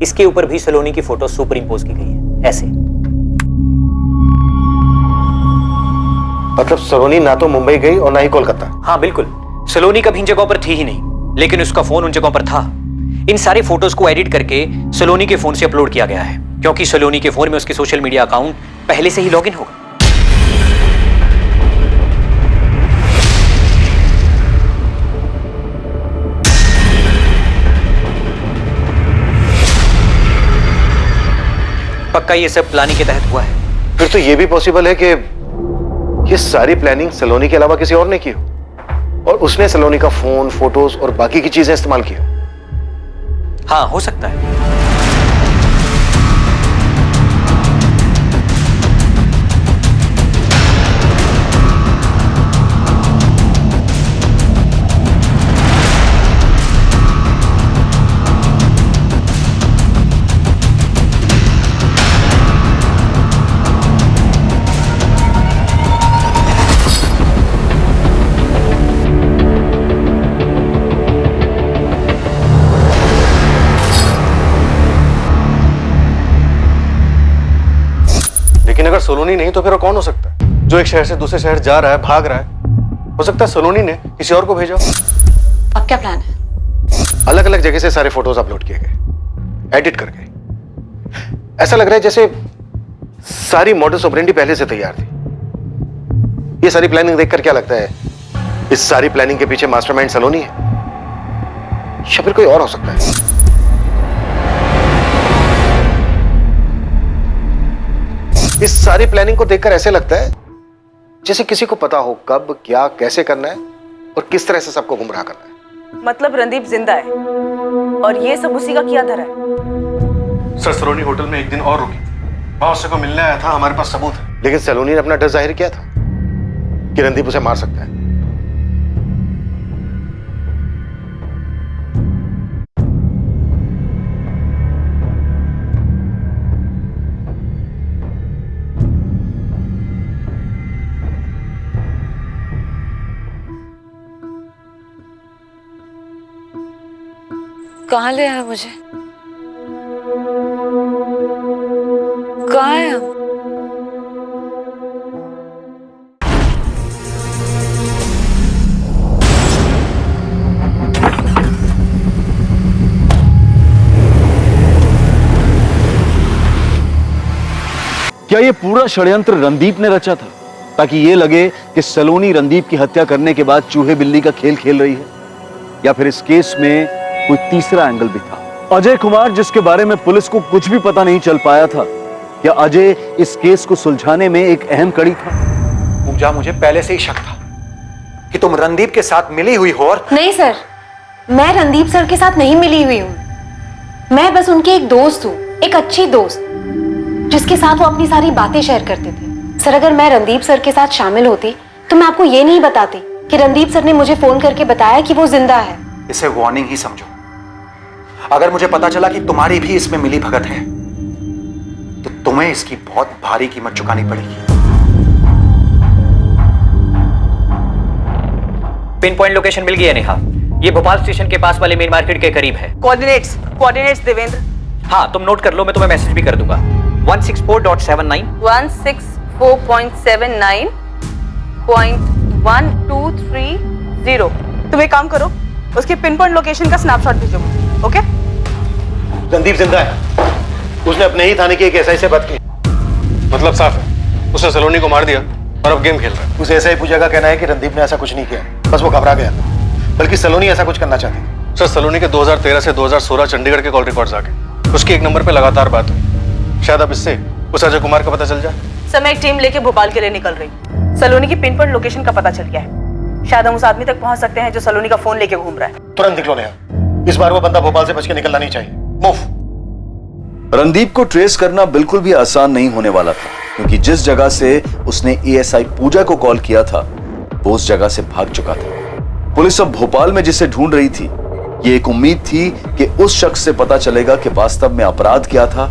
इसके ऊपर भी सलोनी की फोटो सुपर इम्पोज की गई है, ऐसे।
मतलब सलोनी ना तो मुंबई गई और ना ही कोलकाता?
हाँ बिल्कुल, सलोनी कभी इन जगहों पर थी ही नहीं, लेकिन उसका फोन उन जगहों पर था। इन सारे फोटोज को एडिट करके सलोनी के फोन से अपलोड किया गया है, क्योंकि सलोनी के फोन में उसके सोशल मीडिया अकाउंट पहले से ही लॉगिन होगा। पक्का ये सब प्लानिंग के तहत हुआ है।
फिर तो ये भी पॉसिबल है कि ये सारी प्लानिंग सलोनी के अलावा किसी और ने की हो और उसने सलोनी का फोन, फोटोज और बाकी की चीजें इस्तेमाल की हो।
हाँ, हो सकता है।
अगर सलोनी नहीं तो फिर वो कौन हो सकता है? जो एक शहर से दूसरे शहर जा रहा है, भाग रहा है। हो सकता है सलोनी ने किसी और को भेजा।
अब क्या प्लान है?
अलग अलग जगह से सारे फोटोज अपलोड किए गए, एडिट करके। ऐसा लग रहा है जैसे सारी मॉडस ऑपरेंडी पहले से तैयार थी। ये सारी प्लानिंग देखकर क्या लगता है, इस सारी प्लानिंग के पीछे मास्टरमाइंड सलोनी है या फिर कोई और हो सकता है? इस सारी प्लानिंग को देखकर ऐसे लगता है जैसे किसी को पता हो कब, क्या, कैसे करना है और किस तरह से सबको गुमराह करना है।
मतलब रणदीप जिंदा है और ये सब उसी का किया धरा है।
सर, सलोनी होटल में एक दिन और रुकी, वहां उससे को मिलने आया था, हमारे पास सबूत है।
लेकिन सलोनी ने अपना डर जाहिर किया था कि रणदीप उसे मार सकता है।
कहाँ ले आया मुझे? कहाँ है हम?
क्या ये पूरा षड्यंत्र रणदीप ने रचा था ताकि ये लगे कि सलोनी रणदीप की हत्या करने के बाद चूहे बिल्ली का खेल खेल रही है? या फिर इस केस में कोई तीसरा एंगल भी था? अजय कुमार, जिसके बारे में पुलिस को कुछ भी पता नहीं चल पाया था, क्या अजय इस केस को सुलझाने में एक अहम कड़ी था?
पूजा, मुझे पहले से ही शक था कि तुम रणदीप के साथ मिली हुई हो। और
नहीं सर, मैं रणदीप सर के साथ नहीं मिली हुई हूँ। मैं बस उनकी एक दोस्त हूँ, एक अच्छी दोस्त जिसके साथ वो अपनी सारी बातें शेयर करते थे। सर, अगर मैं रणदीप सर के साथ शामिल होती तो मैं आपको ये नहीं बताती कि रणदीप सर ने मुझे फोन करके बताया कि वो जिंदा है।
इसे वार्निंग ही समझो। अगर मुझे पता चला कि तुम्हारी भी इसमें मिली भगत है तो तुम्हें इसकी बहुत भारी कीमत चुकानी पड़ेगी।
पिन पॉइंट लोकेशन मिल गई है नेहा। ये भोपाल स्टेशन के पास वाले मेन मार्केट के करीब है।
कोऑर्डिनेट्स देवेंद्र।
हाँ, तुम नोट कर लो, मैं तुम्हें मैसेज भी कर दूंगा। 164.79
164.79.1230। तुम एक काम करो, उसके पिन पॉइंट लोकेशन का स्नैपशॉट भेजो मुझे, ओके?
रणदीप जिंदा है। उसने अपने ही थाने की एक एसआई से बात की।
मतलब साफ है, उसने सलोनी को मार दिया और अब गेम खेल रहा है।
उस एसआई पूजा का कहना है कि रणदीप ने ऐसा कुछ नहीं किया, बस वो घबरा गया, बल्कि सलोनी ऐसा कुछ करना चाहती थी।
सर, सलोनी के 2013 से 2016 चंडीगढ़ के कॉल रिकॉर्ड्स आ गए। उसकी एक नंबर पे लगातार बात हुई। शायद अब इससे उस अजय कुमार का पता चल जाए।
समय एक टीम लेके भोपाल के लिए निकल रही। सलोनी की पिन पॉइंट लोकेशन का पता चल गया है। शायद हम उस आदमी तक पहुंच सकते हैं जो सलोनी का फोन लेके घूम रहा है।
तुरंत निकलो नेहा, इस बार वो बंदा भोपाल से बच के निकलना नहीं चाहिए। मूव।
रणदीप को ट्रेस करना बिल्कुल भी आसान नहीं होने वाला था, क्योंकि जिस जगह से उसने एएसआई पूजा को कॉल किया था वो उस जगह से भाग चुका था। पुलिस अब भोपाल में जिसे ढूंढ रही थी, ये एक उम्मीद थी कि उस शख्स से पता चलेगा कि वास्तव में अपराध क्या था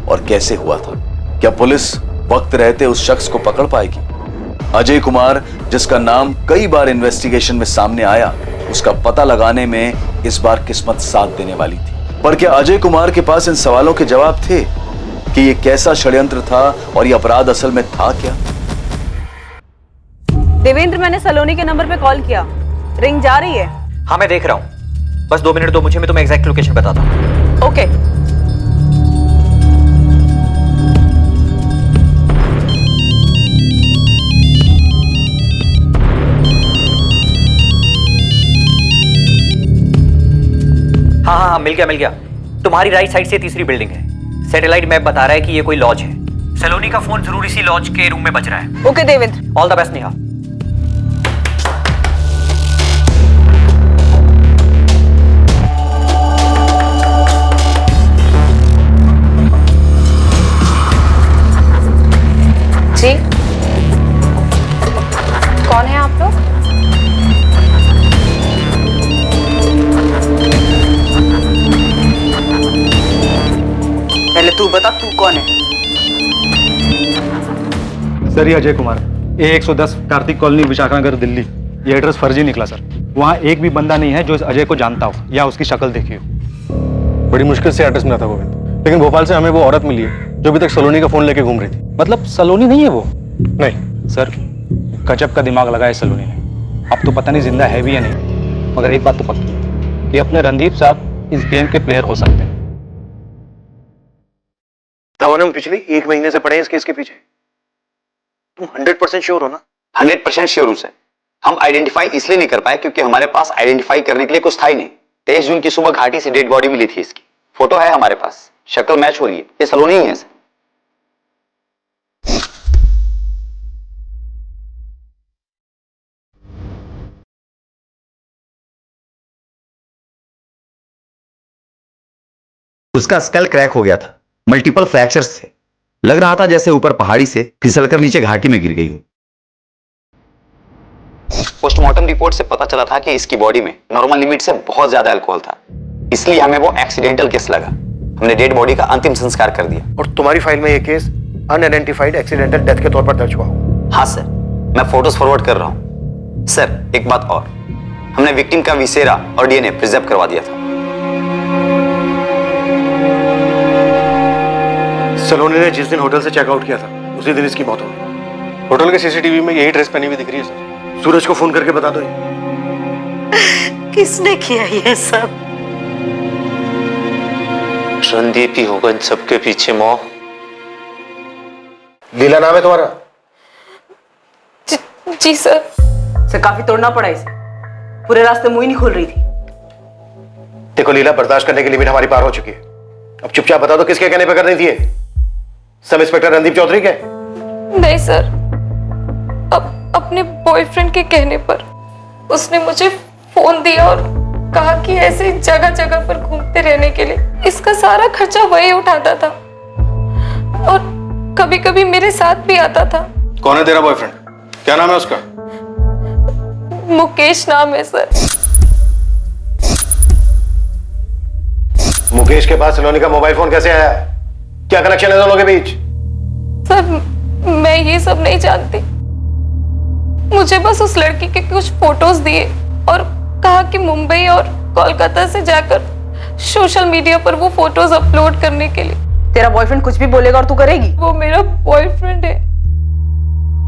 और कैसे हुआ था। क्या पुलिस वक्त रहते उस शख्स को पकड़ पाएगी? अजय कुमार, जिसका नाम कई बार इन्वेस्टिगेशन में सामने आया, उसका पता लगाने में इस बार किस्मत साथ देने वाली थी। पर क्या अजय कुमार के पास इन सवालों के जवाब थे कि ये कैसा षड्यंत्र था और ये अपराध असल में था क्या?
देवेंद्र, मैंने सलोनी के नंबर पे कॉल किया, रिंग जा रही है।
हाँ, मैं देख रहा हूँ। बस 2 मिनट दो मुझे, मैं तुम्हें एग्जैक्ट लोकेशन बताता हूँ।
ओके।
हाँ, मिल गया। तुम्हारी राइट साइड से तीसरी बिल्डिंग है। सैटेलाइट मैप बता रहा है कि ये कोई लॉज है। सलोनी का फोन जरूर इसी लॉज के रूम में बज रहा है।
Okay Devendra,
all the best Neha.
जी, कौन है आप लोग?
पहले तू बता, तू कौन है?
सर, ये अजय कुमार, A110 कार्तिक कॉलोनी, विशाखानगर, दिल्ली। ये एड्रेस फर्जी निकला सर। वहाँ एक भी बंदा नहीं है जो इस अजय को जानता हो या उसकी शक्ल देखी हो। बड़ी मुश्किल से एड्रेस मिला था गोविंद, लेकिन भोपाल से हमें वो औरत मिली है जो अभी तक सलोनी का फोन लेके घूम रही थी।
मतलब सलोनी नहीं है वो?
नहीं
सर, गजब का दिमाग लगाया सलोनी ने। अब तो पता नहीं जिंदा है भी या नहीं, मगर एक बात तो पक्की है कि अपने रणदीप साहब इस गेम के प्लेयर हो सकते हैं।
हम पिछले 1 महीने से पड़े हैं इस केस के पीछे। तुम 100% श्योर हो ना?
100% श्योर हूं सर। हम आइडेंटिफाई इसलिए नहीं कर पाए क्योंकि हमारे पास आइडेंटिफाई करने के लिए कुछ था ही नहीं। 23 जून की सुबह घाटी से डेड बॉडी मिली थी इसकी। फोटो है हमारे पास, शक्ल मैच हो रही है, ये सलोनी ही है सर।
उसका स्कल क्रैक हो गया था, मल्टीपल फ्रैक्चर्स थे। लग रहा था जैसे ऊपर पहाड़ी से फिसलकर नीचे घाटी में गिर गई हो।
पोस्टमार्टम रिपोर्ट से पता चला था कि इसकी बॉडी में नॉर्मल लिमिट से बहुत ज्यादा अल्कोहल था, इसलिए हमें वो एक्सीडेंटल केस लगा। हमने डेड बॉडी का अंतिम संस्कार कर दिया।
और तुम्हारी फाइल में ये केस अनआइडेंटिफाइड एक्सीडेंटल डेथ के तौर पर दर्ज हुआ हो।
हाँ सर, मैं फोटोज फॉरवर्ड कर रहा हूं। सर, एक बात और, हमने विक्टिम का विसेरा और डीएनए प्रिजर्व करवा दिया था।
सलोनी ने जिस दिन होटल से चेकआउट किया था उसी दिन इसकी मौत हो गई।
होटल के सीसीटीवी में यही ड्रेस पहनी हुई दिख रही है सर।
सूरज को फोन करके बता दो।
किसने किया ये सब?
रणदीप ही होगा इन सबके पीछे। मौ,
लीला नाम है तुम्हारा?
जी सर। काफी तोड़ना पड़ा इसे, पूरे रास्ते मुंह ही नहीं खोल रही थी।
देखो लीला, बर्दाश्त करने की लिमिट हमारी पार हो चुकी है। अब चुपचाप बता दो किसके कहने पे कर रही थी ये? सब इंस्पेक्टर रणदीप चौधरी के?
नहीं सर, अपने बॉयफ्रेंड के कहने पर उसने मुझे फोन दिया और कहा कि ऐसे जगह जगह पर घूमते रहने के लिए इसका सारा खर्चा वही उठाता था और कभी कभी मेरे साथ भी आता था।
कौन है तेरा बॉयफ्रेंड? क्या नाम है उसका?
मुकेश नाम है सर।
मुकेश के पास सलोनी का मोबाइल फोन कैसे आया? क्या कनेक्शन है दोनों के बीच?
सर मैं ये सब नहीं जानती, मुझे बस उस लड़की के कुछ फोटोज दिए और कहा कि मुंबई और कोलकाता से जाकर सोशल मीडिया पर वो फोटोज अपलोड करने के लिए।
तेरा बॉयफ्रेंड कुछ भी बोलेगा और तू करेगी?
वो मेरा बॉयफ्रेंड है,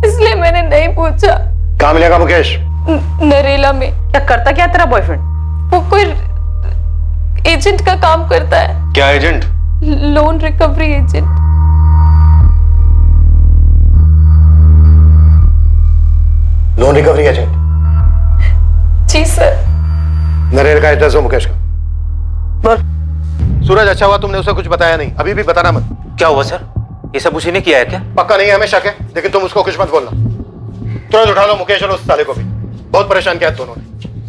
इसलिए मैंने नहीं पूछा।
कहाँ मिलेगा मुकेश?
नरेला में।
क्या करता क्या तेरा बॉयफ्रेंड?
वो कोई एजेंट का काम करता है।
क्या agent?
Loan recovery agent.
Loan recovery agent?
जी सर।
नरेला का एड्रेस हो मुकेश का? बोल। सूरज, अच्छा हुआ तुमने उसे कुछ बताया नहीं, अभी भी बताना मत।
क्या हुआ सर? ये सब उसी ने किया है क्या?
पक्का नहीं है, हमें शक है, लेकिन तुम उसको कुछ मत बोलना। तुरंत उठा लो मुकेश और उस साले को भी, बहुत परेशान किया दोनों ने।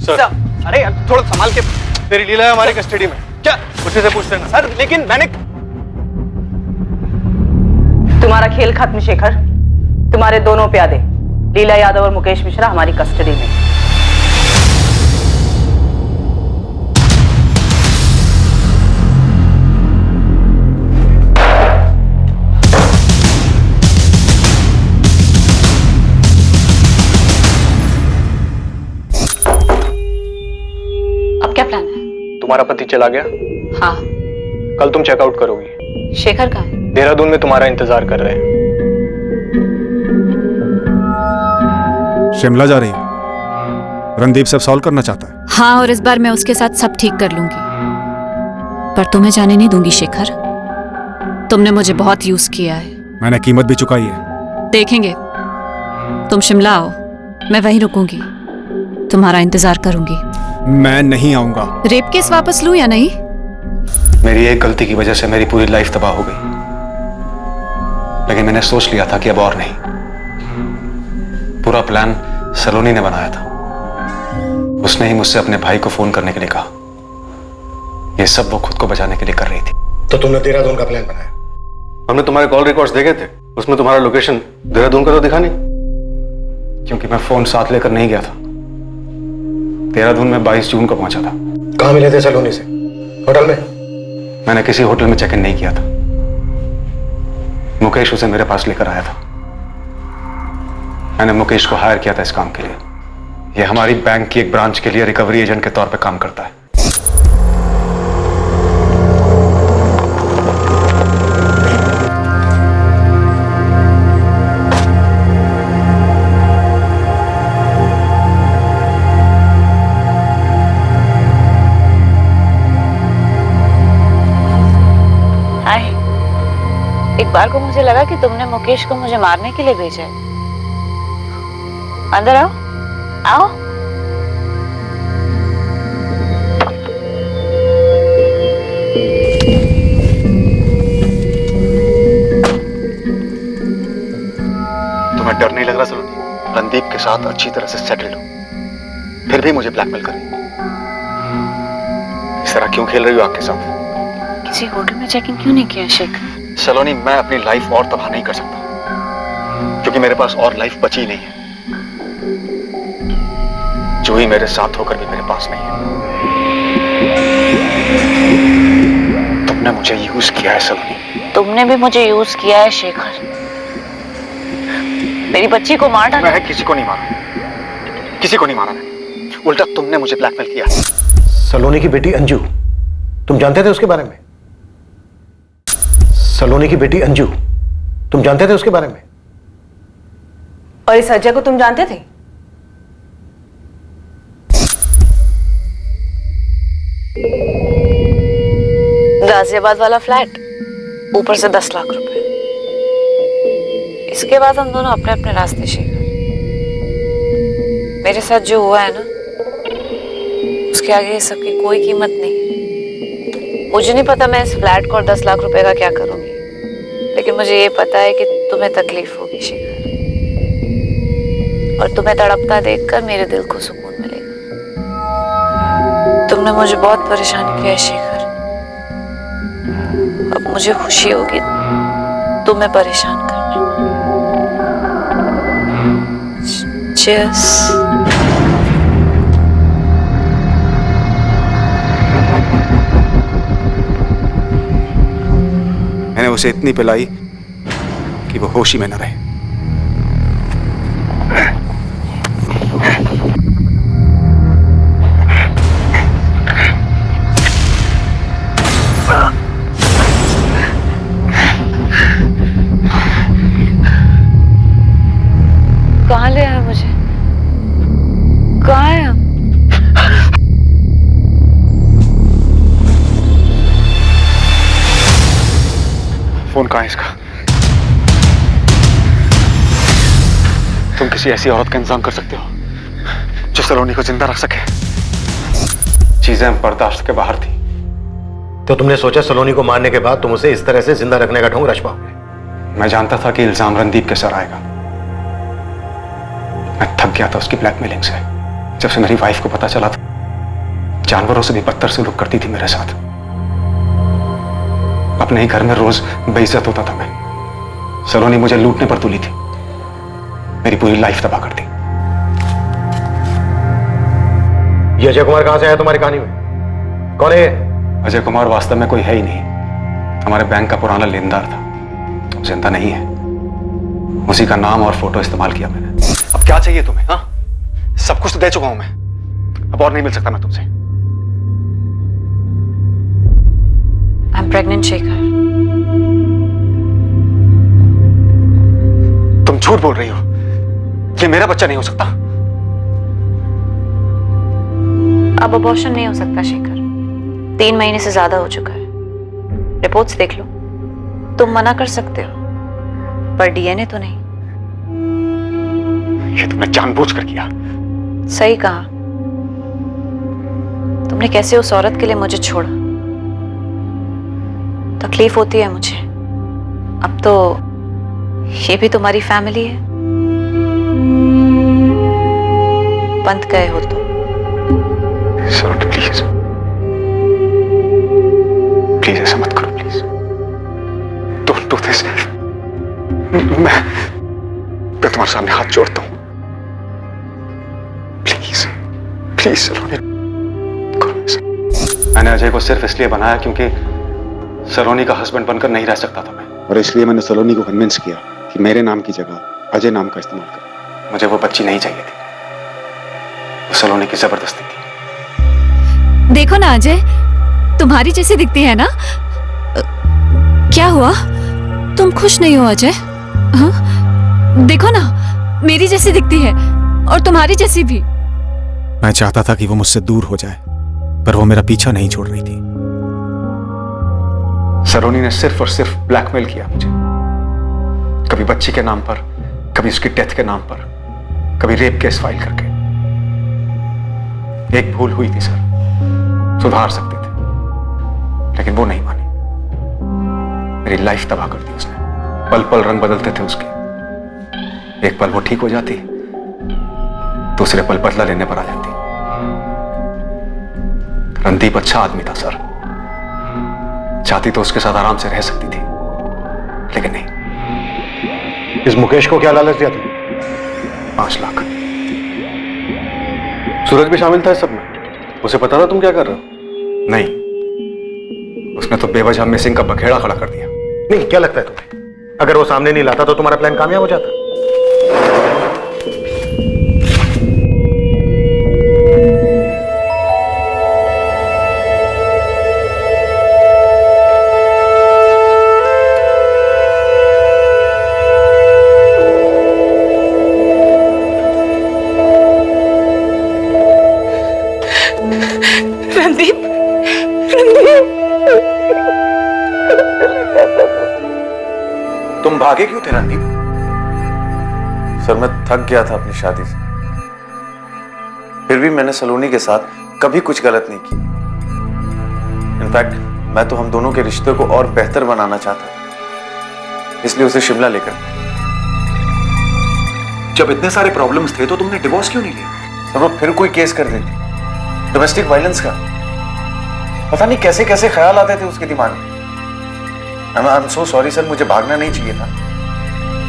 सर अरे यार थोड़ा संभाल के। तेरी लीला है हमारी कस्टडी में। क्या? उसी से पूछते हैं सर। लेकिन मैंने
तुम्हारा खेल खत्म शेखर, तुम्हारे दोनों प्यादे लीला यादव और मुकेश मिश्रा हमारी कस्टडी में।
अब क्या प्लान है?
तुम्हारा पति चला गया,
हाँ।
कल तुम चेकआउट करोगी।
शेखर कहाँ है?
देहरादून में तुम्हारा इंतजार कर रहे हैं।
शिमला जा रही है। रणदीप सब सॉल्व करना चाहता है।
हाँ, और इस बार मैं उसके साथ सब ठीक कर लूंगी, पर तुम्हें जाने नहीं दूंगी शेखर। तुमने मुझे बहुत यूज किया है।
मैंने कीमत भी चुकाई है।
देखेंगे। तुम शिमला आओ, मैं वहीं रुकूंगी, तुम्हारा इंतजार करूंगी।
मैं नहीं आऊंगा।
रेप केस वापस लूं या नहीं?
मेरी एक गलती की वजह से मेरी पूरी लाइफ तबाह हो गई, लेकिन मैंने सोच लिया था कि अब और नहीं। पूरा प्लान सलोनी ने बनाया था। उसने ही मुझसे अपने भाई को फोन करने के लिए कहा। यह सब वो खुद को बचाने के लिए कर रही थी।
तो तुमने देहरादून का प्लान बनाया?
हमने तुम्हारे कॉल रिकॉर्ड्स देखे थे, उसमें तुम्हारा लोकेशन देहरादून का तो दिखा नहीं। क्योंकि मैं फोन साथ लेकर नहीं गया था। देहरादून में 22 जून को पहुंचा था।
कहां मिले थे सलोनी से? होटल में?
मैंने किसी होटल में चेक इन नहीं किया था। मुकेश उसे मेरे पास लेकर आया था। मैंने मुकेश को हायर किया था इस काम के लिए। यह हमारी बैंक की एक ब्रांच के लिए रिकवरी एजेंट के तौर पे काम करता है।
एक बार को मुझे लगा कि तुमने मुकेश को मुझे मारने के लिए भेजा है। अंदर आओ, आओ।
तुम्हें डर नहीं लग रहा सलोनी? रणदीप के साथ अच्छी तरह से सेटल्ड हो, फिर भी मुझे ब्लैकमेल कर रही हो। इस तरह क्यों खेल रही हो आपके साथ?
किसी होटल में चेकिंग क्यों नहीं किया शेखर?
सलोनी, मैं अपनी लाइफ और तबाह नहीं कर सकता, क्योंकि मेरे पास और लाइफ बची नहीं है। जो ही मेरे साथ होकर भी मेरे पास नहीं है। तुमने मुझे यूज किया है सलोनी।
तुमने भी मुझे यूज किया है शेखर। मेरी बच्ची को मार डाला।
मैं किसी को नहीं मारा, किसी को नहीं मारा मैंने। उल्टा तुमने मुझे ब्लैकमेल किया।
सलोनी की बेटी अंजू, तुम जानते थे उसके बारे में? सलोनी की बेटी अंजू, तुम जानते थे उसके बारे में?
और इस अजय को तुम जानते थे?
गाजियाबाद वाला फ्लैट, ऊपर से 10 लाख रुपए। इसके बाद हम दोनों अपने अपने रास्ते शेखर। मेरे साथ जो हुआ है ना, उसके आगे ये सब की कोई कीमत नहीं है। मुझे नहीं पता मैं इस फ्लैट को और 10 लाख रुपए का क्या करूंगी, लेकिन मुझे ये पता है कि तुम्हें तकलीफ होगी शेखर, और तुम्हें तड़पता देखकर मेरे दिल को सुकून मिलेगा। तुमने मुझे बहुत परेशान किया है शेखर, अब मुझे खुशी होगी तुम्हें परेशान करना। Cheers.
मैंने उसे इतनी पिलाई कि वो होश ही में न रहे।
कहाँ ले आया मुझे? कहाँ है हम?
फोन कहाँ है इसका? तुम किसी ऐसी औरत का इंतजाम कर सकते हो जो सलोनी को जिंदा रख सके? चीजें बर्दाश्त के बाहर थी।
तो तुमने सोचा सलोनी को मारने के बाद तुम उसे इस तरह से जिंदा रखने का ढोंग रच पाओगे?
मैं जानता था कि इल्जाम रणदीप के सर आएगा। मैं थक गया था उसकी ब्लैकमेलिंग से। जब से मेरी वाइफ को पता चला था, जानवरों से भी बदतर सलूक करती थी मेरे साथ। अपने ही घर में रोज बेइज्जत होता था मैं। सलोनी मुझे लूटने पर तुली थी, मेरी पूरी लाइफ तबाह कर दी।
ये अजय कुमार कहां से आया तुम्हारी कहानी में? कौन है ये?
अजय कुमार वास्तव में कोई है ही नहीं, हमारे बैंक का पुराना लेनदार था। जिंदा नहीं है, उसी का नाम और फोटो इस्तेमाल किया मैंने।
अब क्या चाहिए तुम्हें? हाँ, सब कुछ तो दे चुका हूं मैं, अब और नहीं मिल सकता मैं तुमसे।
I'm pregnant Shekhar.
तुम झूठ बोल रही हो, ये मेरा बच्चा नहीं हो सकता।
अब अबॉर्शन नहीं हो सकता शेखर, 3 महीने से ज्यादा हो चुका है। रिपोर्ट्स देख लो, तुम मना कर सकते हो पर डीएनए तो नहीं।
ये तुमने जानबूझकर किया।
सही कहा। तुमने कैसे उस औरत के लिए मुझे छोड़ा। तकलीफ होती है मुझे, अब तो ये भी तुम्हारी फैमिली है। बंद गए हो तो
प्लीज प्लीज ऐसा मत करो, प्लीज डोंट डू दिस। मैं तुम्हारे सामने हाथ जोड़ता हूं, प्लीज प्लीज सलोनी करो ऐसा। मैंने अजय को सिर्फ इसलिए बनाया क्योंकि सलोनी का हस्बैंड बनकर नहीं रह सकता था मैं,
और इसलिए मैंने सलोनी को कन्विंस किया कि मेरे नाम की जगह अजय नाम का इस्तेमाल कर।
मुझे वो बच्ची नहीं चाहिए थी, वो सलोनी की जबरदस्ती थी।
देखो ना अजय, तुम्हारी जैसी दिखती है ना। क्या हुआ, तुम खुश नहीं हो अजय? हाँ? देखो ना, मेरी जैसी दिखती है और तुम्हारी जैसी भी।
मैं चाहता था कि वो मुझसे दूर हो जाए, पर वो मेरा पीछा नहीं छोड़ रही थी।
सलोनी ने सिर्फ और सिर्फ ब्लैकमेल किया मुझे, कभी बच्ची के नाम पर, कभी उसकी डेथ के नाम पर, कभी रेप केस फाइल करके। एक भूल हुई थी सर, सुधार सकते थे, लेकिन वो नहीं मानी। मेरी लाइफ तबाह कर दी उसने। पल पल रंग बदलते थे उसके। एक पल वो ठीक हो जाती, दूसरे पल बदला लेने पर आ जाती। रणदीप अच्छा आदमी था सर, चाहती तो उसके साथ आराम से रह सकती थी, लेकिन नहीं।
इस मुकेश को क्या लालच दिया तुमने?
5 लाख। सूरज भी शामिल था इस सब में? उसे पता था तुम क्या कर रहे हो? नहीं, उसने तो बेवजह मिसिंग का बखेड़ा खड़ा कर दिया।
नहीं, क्या लगता है तुम्हें, अगर वो सामने नहीं लाता तो तुम्हारा प्लान कामयाब हो जाता?
तुम भागे क्यों थे रणदीप?
सर मैं थक गया था अपनी शादी से, फिर भी मैंने सलोनी के साथ कभी कुछ गलत नहीं किया। इनफैक्ट मैं तो हम दोनों के रिश्ते को और बेहतर बनाना चाहता था, इसलिए उसे शिमला लेकर।
जब इतने सारे प्रॉब्लम्स थे तो तुमने डिवोर्स क्यों नहीं लिया?
सर वो फिर कोई केस कर देती, डोमेस्टिक वायलेंस का। पता नहीं कैसे कैसे ख्याल आते थे उसके दिमाग में। I am so sorry sir, मुझे भागना नहीं चाहिए था,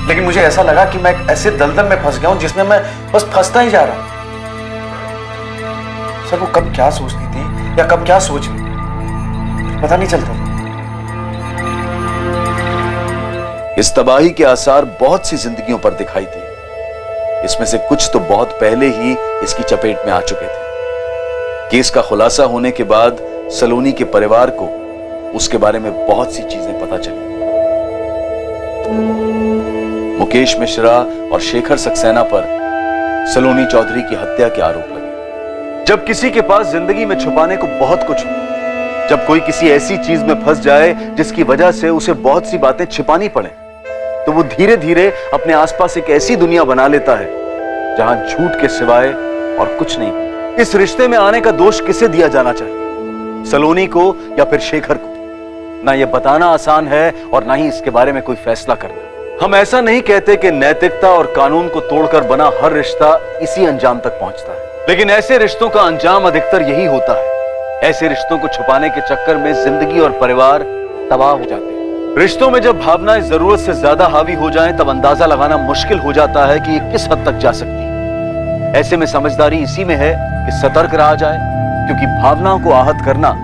लेकिन मुझे ऐसा लगा कि मैं एक ऐसे दलदल में फंस गया हूं जिसमें मैं बस फंसता ही जा रहा हूं। सर वो कब क्या सोचती थी या कब क्या सोच रही, पता नहीं चलता।
इस तबाही के आसार बहुत सी जिंदगियों पर दिखाई दिए। इसमें से कुछ तो बहुत पहले ही इसकी चपेट में आ चुके थे। केस का खुलासा होने के बाद सलोनी के परिवार को उसके बारे में बहुत सी चीजें पता चली। मुकेश मिश्रा और शेखर सक्सेना पर सलोनी चौधरी की हत्या के आरोप लगे। जब किसी के पास जिंदगी में छुपाने को बहुत कुछ हो, जब कोई किसी ऐसी चीज में फंस जाए जिसकी वजह से उसे बहुत सी बातें छिपानी पड़े, तो वो धीरे धीरे अपने आसपास एक ऐसी दुनिया बना लेता है जहां झूठ के सिवाय और कुछ नहीं। इस रिश्ते में आने का दोष किसे दिया जाना चाहिए, सलोनी को या फिर शेखर को? ना ये बताना आसान है और ना ही इसके बारे में कोई फैसला करना। हम ऐसा नहीं कहते कि नैतिकता और कानून को तोड़कर बना हर रिश्ता इसी अंजाम तक पहुंचता है, लेकिन ऐसे रिश्तों का अंजाम अधिकतर यही होता है। ऐसे रिश्तों को छुपाने के चक्कर में जिंदगी और परिवार तबाह हो जाते हैं। रिश्तों में जब भावनाएं जरूरत से ज्यादा हावी हो जाएं, तब अंदाजा लगाना मुश्किल हो जाता है कि ये किस हद तक जा सकती है। ऐसे में समझदारी इसी में है कि सतर्क रहा जाए, क्योंकि भावनाओं को आहत करना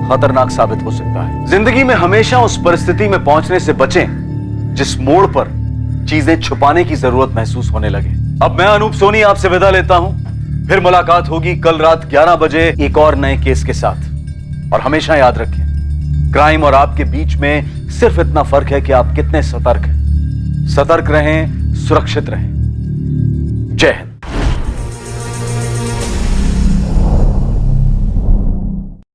खतरनाक साबित हो सकता है। जिंदगी में हमेशा उस परिस्थिति में पहुंचने से बचें जिस मोड़ पर चीजें छुपाने की जरूरत महसूस होने लगे। अब मैं अनूप सोनी आपसे विदा लेता हूं। फिर मुलाकात होगी कल रात 11 बजे एक और नए केस के साथ। और हमेशा याद रखें, क्राइम और आपके बीच में सिर्फ इतना फर्क है कि आप कितने सतर्क हैं। सतर्क रहें, सुरक्षित रहें। जय हिंद।